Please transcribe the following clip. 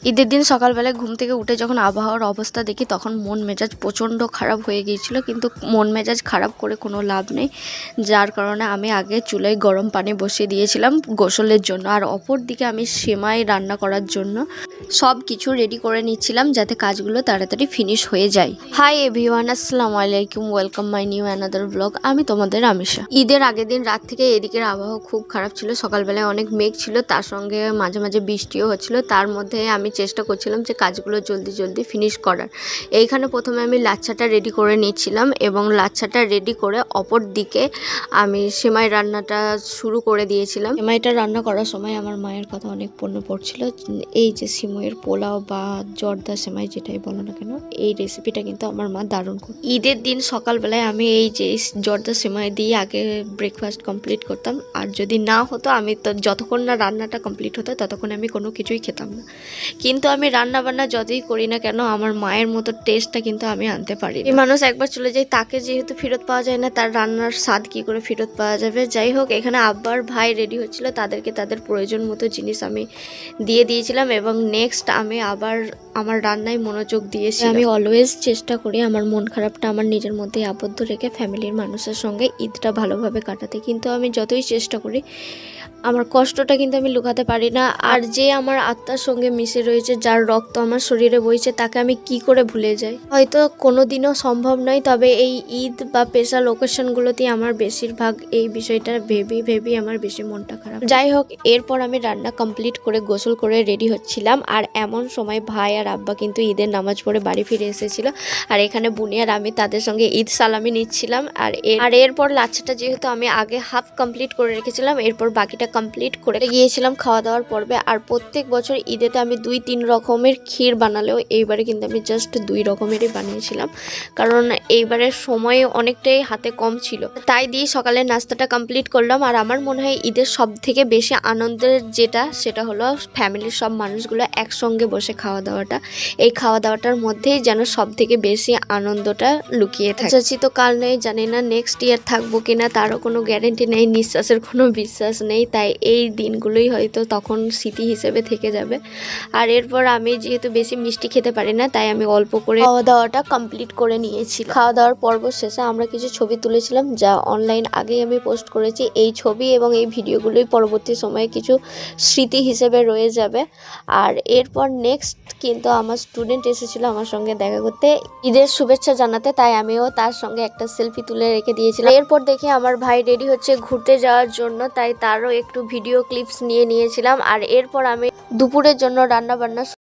ঈদের দিন সকালবেলায় ঘুম থেকে উঠে যখন আবহাওয়ার অবস্থা দেখি তখন মন মেজাজ প্রচণ্ড খারাপ হয়ে গিয়েছিল, কিন্তু মন মেজাজ খারাপ করে কোনো লাভ নেই, যার কারণে আমি আগে চুলায় গরম পানি বসিয়ে দিয়েছিলাম গোসলের জন্য, আর অপর দিকে আমি সেমাই রান্না করার জন্য সব কিছু রেডি করে নিচ্ছিলাম যাতে কাজগুলো তাড়াতাড়ি ফিনিশ হয়ে যায়। হাই এভরিওয়ান, আসসালামু আলাইকুম, welcome my new another blog. আমি তোমাদের আমিশা। ঈদের আগের দিন রাত থেকে এদিকের আবহাওয়া খুব খারাপ ছিল, সকালবেলায় অনেক মেঘ ছিল, তার সঙ্গে মাঝে মাঝে বৃষ্টিও হচ্ছিল। তার মধ্যে আমি চেষ্টা করছিলাম যে কাজগুলো জলদি জলদি ফিনিশ করার। এইখানে প্রথমে আমি লাচ্ছাটা রেডি করে নিচ্ছিলাম এবং লাচ্ছাটা রেডি করে অপর দিকে আমি সেমাই রান্নাটা শুরু করে দিয়েছিলাম। সেমাইটা রান্না করার সময় আমার মায়ের কথা অনেক মনে পড়ছিল। এই যে সিমইয়ের পোলাও বা জর্দা সেমাই যেটাই বলো না কেন, এই রেসিপিটা কিন্তু আমার মা দারুণ করে। ঈদের দিন সকালবেলায় আমি এই যে জর্দা সেমাই দিয়ে আগে ব্রেকফাস্ট কমপ্লিট করতাম, আর যদি না হতো আমি তো যতক্ষণ না রান্নাটা কমপ্লিট হতো ততক্ষণ আমি কোনো কিছুই খেতাম না। কিন্তু আমি রান্না বান্না যতই করি না কেন আমার মায়ের মতো টেস্টটা কিন্তু আমি আনতে পারি। এই মানুষ একবার চলে যায়, তাকে যেহেতু ফেরত পাওয়া যায় না, তার রান্নার স্বাদ কি করে ফেরত পাওয়া যাবে। যাই হোক, এখানে আব্বার ভাই রেডি হচ্ছিল, তাদেরকে তাদের প্রয়োজন মতো জিনিস আমি দিয়ে দিয়েছিলাম এবং নেক্সট আমি আবার আমার রান্নায় মনোযোগ দিয়েছি। আমি অলওয়েজ চেষ্টা করি আমার মন খারাপটা আমার নিজের মধ্যেই আবদ্ধ রেখে ফ্যামিলির মানুষের সঙ্গে ঈদটা ভালোভাবে কাটাতে, কিন্তু আমি যতই চেষ্টা করি আমার কষ্টটা কিন্তু আমি লুকাতে পারি না। আর যে আমার আত্মার সঙ্গে মিশে রয়েছে, যার রক্ত আমার শরীরে বইছে, তাকে আমি কি করে ভুলে যাই। হয়তো কোনোদিনও সম্ভব নয়, তবে এই ঈদ বা স্পেশাল ওকেশনগুলোতেই আমার বেশিরভাগ এই বিষয়টা ভেবেই আমার বেশি মনটা খারাপ। যাই হোক, এরপর আমি রান্না কমপ্লিট করে গোসল করে রেডি হচ্ছিলাম, আর এমন সময় ভাই আর আব্বা কিন্তু ঈদের নামাজ পড়ে বাড়ি ফিরে এসেছিল, আর এখানে বুনি আর আমি তাদের সঙ্গে ঈদ সালামি নিচ্ছিলাম। আর এরপর লাচ্ছাটা যেহেতু আমি আগে হাফ কমপ্লিট করে রেখেছিলাম, এরপর বাকিটা কমপ্লিট করে গিয়েছিলাম খাওয়া দাওয়ার পর্বে। আর প্রত্যেক বছর ঈদেতে আমি 2-3 রকমের ক্ষীর বানালেও এইবারে কিন্তু আমি জাস্ট 2 রকমেরই বানিয়েছিলাম, কারণ এইবারের সময় অনেকটাই হাতে কম ছিল, তাই দিয়ে সকালের নাস্তাটা কমপ্লিট করলাম। আর আমার মনে হয় ঈদের সব থেকে বেশি আনন্দের সেটা হলো ফ্যামিলির সব মানুষগুলো একসঙ্গে বসে খাওয়া দাওয়াটা। এই খাওয়া দাওয়াটার মধ্যেই যেন সব থেকে বেশি আনন্দটা লুকিয়ে থাকে। চাচ্ছি তো কাল নেই, জানি না নেক্সট ইয়ার থাকবো কিনা, তারও কোনো গ্যারেন্টি নেই, নিঃশ্বাসের কোনো বিশ্বাস নেই, তাই এই দিনগুলোই হয়তো তখন স্মৃতি হিসেবে থেকে যাবে। আর এরপর আমি যেহেতু বেশি মিষ্টি খেতে পারি না, তাই আমি অল্প করে খাওয়া দাওয়াটা কমপ্লিট করে নিয়েছি। খাওয়া দাওয়ার পর্ব শেষে আমরা কিছু ছবি তুলেছিলাম, যা অনলাইন আগেই আমি পোস্ট করেছি। এই ছবি এবং এই ভিডিওগুলোই পরবর্তী সময়ে কিছু স্মৃতি হিসেবে রয়ে যাবে। আর এরপর নেক্সট কিন্তু আমার স্টুডেন্ট এসেছিল আমার সঙ্গে দেখা করতে, ঈদের শুভেচ্ছা জানাতে, তাই আমিও তার সঙ্গে একটা সেলফি তুলে রেখে দিয়েছিলাম। এরপর দেখি আমার ভাই রেডি হচ্ছে ঘুরতে যাওয়ার জন্য, তাই তারও একটু ভিডিও ক্লিপস নিয়ে নিয়েছিলাম। আর এরপর আমি দুপুরের জন্য রান্না বান্না